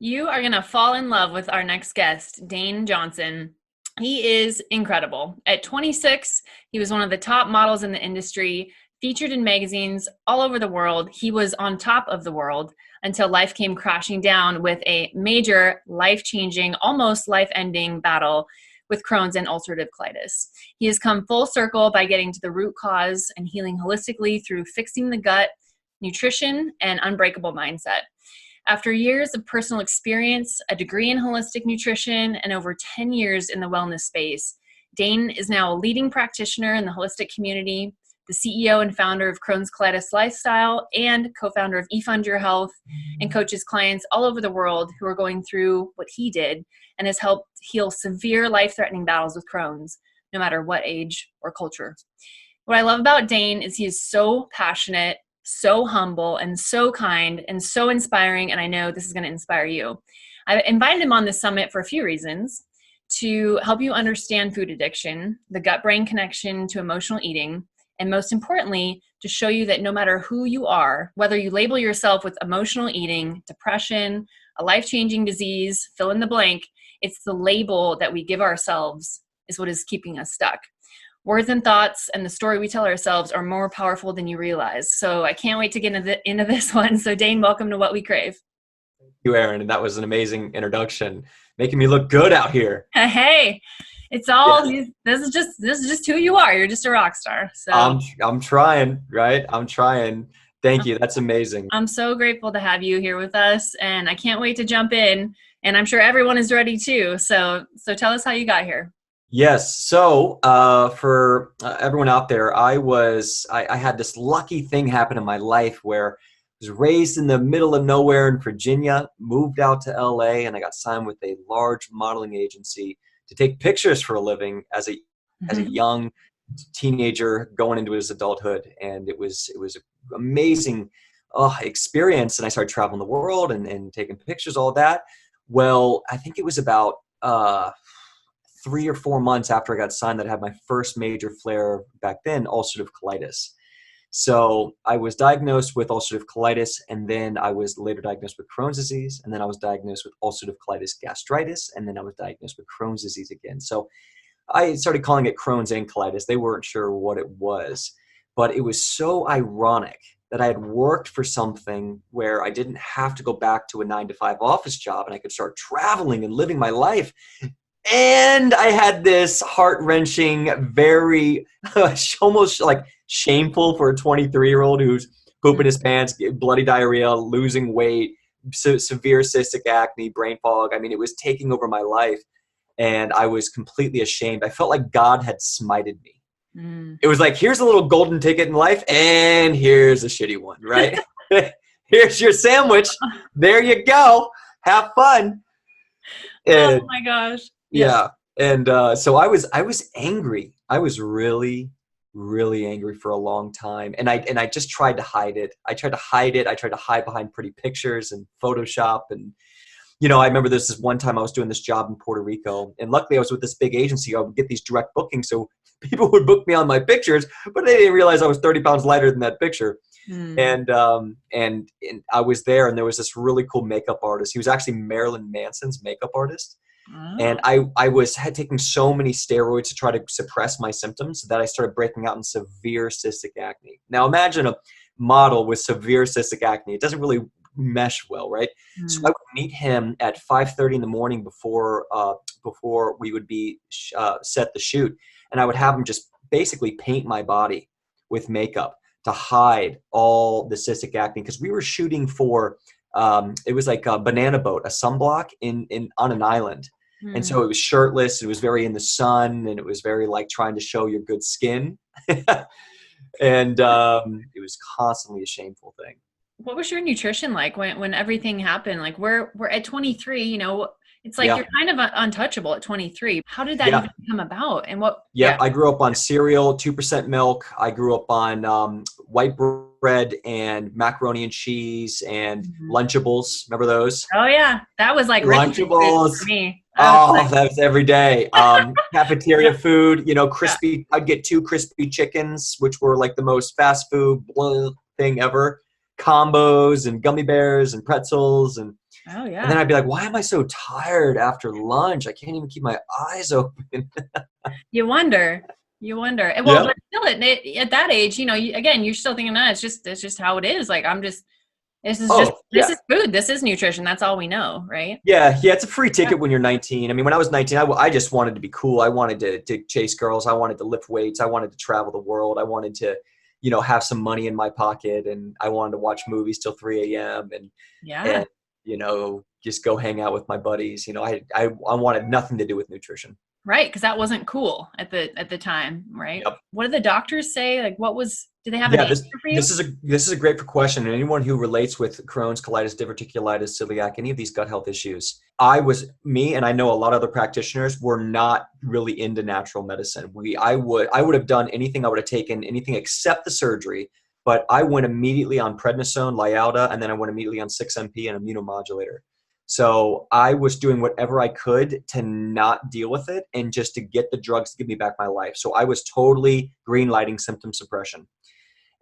You are going to fall in love with our next guest, Dane Johnson. He is incredible. At 26, he was one of the top models in the industry, featured in magazines all over the world. He was on top of the world until life came crashing down with a major, life-changing, almost life-ending battle with Crohn's and ulcerative colitis. He has come full circle by getting to the root cause and healing holistically through fixing the gut, nutrition, and unbreakable mindset. After years of personal experience, a degree in holistic nutrition, and over 10 years in the wellness space, Dane is now a leading practitioner in the holistic community, the CEO and founder of Crohn's Colitis Lifestyle, and co-founder of eFund Your Health, and coaches clients all over the world who are going through what he did and has helped heal severe life-threatening battles with Crohn's, no matter what age or culture. What I love about Dane is he is so passionate, so humble, and so kind, and so inspiring, and I know this is going to inspire you. I invited him on this summit for a few reasons: to help you understand food addiction, the gut-brain connection to emotional eating, and most importantly, to show you that no matter who you are, whether you label yourself with emotional eating, depression, a life-changing disease, fill in the blank, it's the label that we give ourselves is what is keeping us stuck. Words and thoughts and the story we tell ourselves are more powerful than you realize. So I can't wait to get into this one. So Dane, welcome to What We Crave. Thank you, Errin, and that was an amazing introduction, making me look good out here. Hey, it's all this is just who you are. You're just a rock star. So I'm trying, right? I'm trying. Thank you. That's amazing. I'm so grateful to have you here with us, and I can't wait to jump in. And I'm sure everyone is ready too. So tell us how you got here. Yes. So for everyone out there, I had this lucky thing happen in my life where I was raised in the middle of nowhere in Virginia, moved out to LA, and I got signed with a large modeling agency to take pictures for a living as a young teenager going into his adulthood. And it was an amazing experience. And I started traveling the world and taking pictures, all that. Well, I think it was about 3 or 4 months after I got signed that I had my first major flare back then, ulcerative colitis. So I was diagnosed with ulcerative colitis, and then I was later diagnosed with Crohn's disease, and then I was diagnosed with ulcerative colitis gastritis, and then I was diagnosed with Crohn's disease again. So I started calling it Crohn's and colitis. They weren't sure what it was, but it was so ironic that I had worked for something where I didn't have to go back to a 9-to-5 office job, and I could start traveling and living my life. And I had this heart-wrenching, very almost like shameful for a 23-year-old who's pooping his pants, bloody diarrhea, losing weight, severe cystic acne, brain fog. I mean, it was taking over my life, and I was completely ashamed. I felt like God had smited me. It was like, here's a little golden ticket in life, and here's a shitty one, right? Here's your sandwich. There you go. Have fun. And, oh my gosh. Yeah. And so I was angry. I was really, really angry for a long time. And I just tried to hide it. I tried to hide behind pretty pictures and Photoshop. And, I remember this one time I was doing this job in Puerto Rico, and luckily I was with this big agency. I would get these direct bookings. So people would book me on my pictures, but they didn't realize I was 30 pounds lighter than that picture. And I was there, and there was this really cool makeup artist. He was actually Marilyn Manson's makeup artist. And I had taken so many steroids to try to suppress my symptoms that I started breaking out in severe cystic acne. Now imagine a model with severe cystic acne. It doesn't really mesh well, right? So I would meet him at 5:30 in the morning before we would be set the shoot, and I would have him just basically paint my body with makeup to hide all the cystic acne, because we were shooting for it was like a banana boat, a sunblock on an island. And so it was shirtless, it was very in the sun, and it was very like trying to show your good skin. And it was constantly a shameful thing. What was your nutrition like when everything happened? Like we're at 23, it's like you're kind of untouchable at 23. How did that even come about? And what? Yeah, I grew up on cereal, 2% milk. I grew up on white bread and macaroni and cheese and Lunchables. Remember those? Oh yeah, that was like Lunchables for me. That was every day. Cafeteria food, crispy. I'd get 2 crispy chickens, which were like the most fast food thing ever. combos and gummy bears and pretzels. Oh And then yeah. I'd be like, why am I so tired after lunch? I can't even keep my eyes open. You wonder. You wonder. And well, Yeah. but still at that age, again, you're still thinking, it's just how it is. Like Oh, this yeah. is food. This is nutrition. That's all we know, right? Yeah, yeah, it's a free Yeah. ticket when you're 19. I mean, when I was 19, I just wanted to be cool. I wanted to chase girls. I wanted to lift weights. I wanted to travel the world. I wanted to, have some money in my pocket, and I wanted to watch movies till 3 a.m. Yeah. and just go hang out with my buddies. I wanted nothing to do with nutrition. Right, because that wasn't cool at the time, right? Yep. What did the doctors say? Like, did they have an Yeah, answer this for you? this is a great question. And anyone who relates with Crohn's, colitis, diverticulitis, celiac, any of these gut health issues, and I know a lot of other practitioners were not really into natural medicine. I would have done anything. I would have taken anything except the surgery. But I went immediately on prednisone, Lialda, and then I went immediately on 6-MP and immunomodulator. So I was doing whatever I could to not deal with it and just to get the drugs to give me back my life. So I was totally green lighting symptom suppression.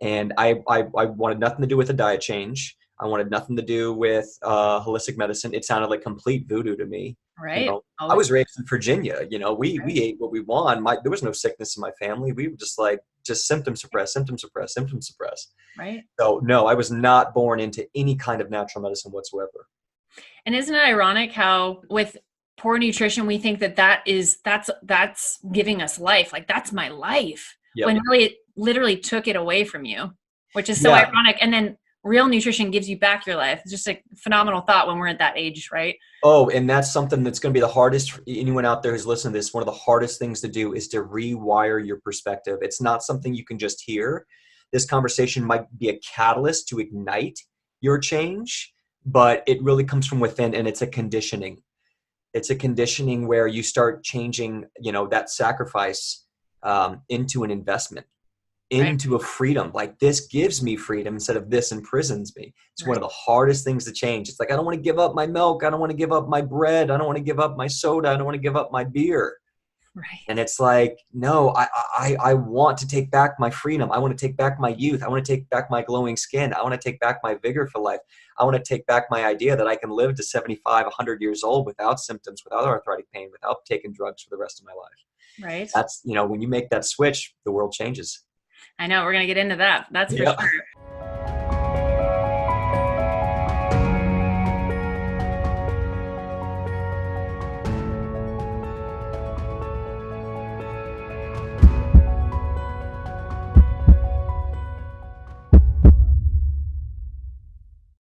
And I wanted nothing to do with a diet change. I wanted nothing to do with holistic medicine. It sounded like complete voodoo to me. Right. I Always was raised in Virginia. We right. ate what we want. There was no sickness in my family. We were just symptom suppress, symptom suppress, symptom suppress. Right. So no, I was not born into any kind of natural medicine whatsoever. And isn't it ironic how with poor nutrition we think that's giving us life. Like that's my life. Yep. When really it literally took it away from you, which is so Yeah. ironic. And then real nutrition gives you back your life. It's just a phenomenal thought when we're at that age, right? Oh, and that's something that's going to be the hardest for anyone out there who's listening to this. One of the hardest things to do is to rewire your perspective. It's not something you can just hear. This conversation might be a catalyst to ignite your change, but it really comes from within, and it's a conditioning. It's a conditioning where you start changing, that sacrifice into an investment, Right. into a freedom. Like, this gives me freedom instead of this imprisons me. It's one Right. of the hardest things to change. It's like, I don't want to give up my milk. I don't want to give up my bread. I don't want to give up my soda. I don't want to give up my beer. Right. And it's like, no, I want to take back my freedom. I want to take back my youth. I want to take back my glowing skin. I want to take back my vigor for life. I want to take back my idea that I can live to 75, 100 years old without symptoms, without arthritic pain, without taking drugs for the rest of my life. Right. That's, when you make that switch, the world changes. I know we're going to get into that. That's for Yeah. sure.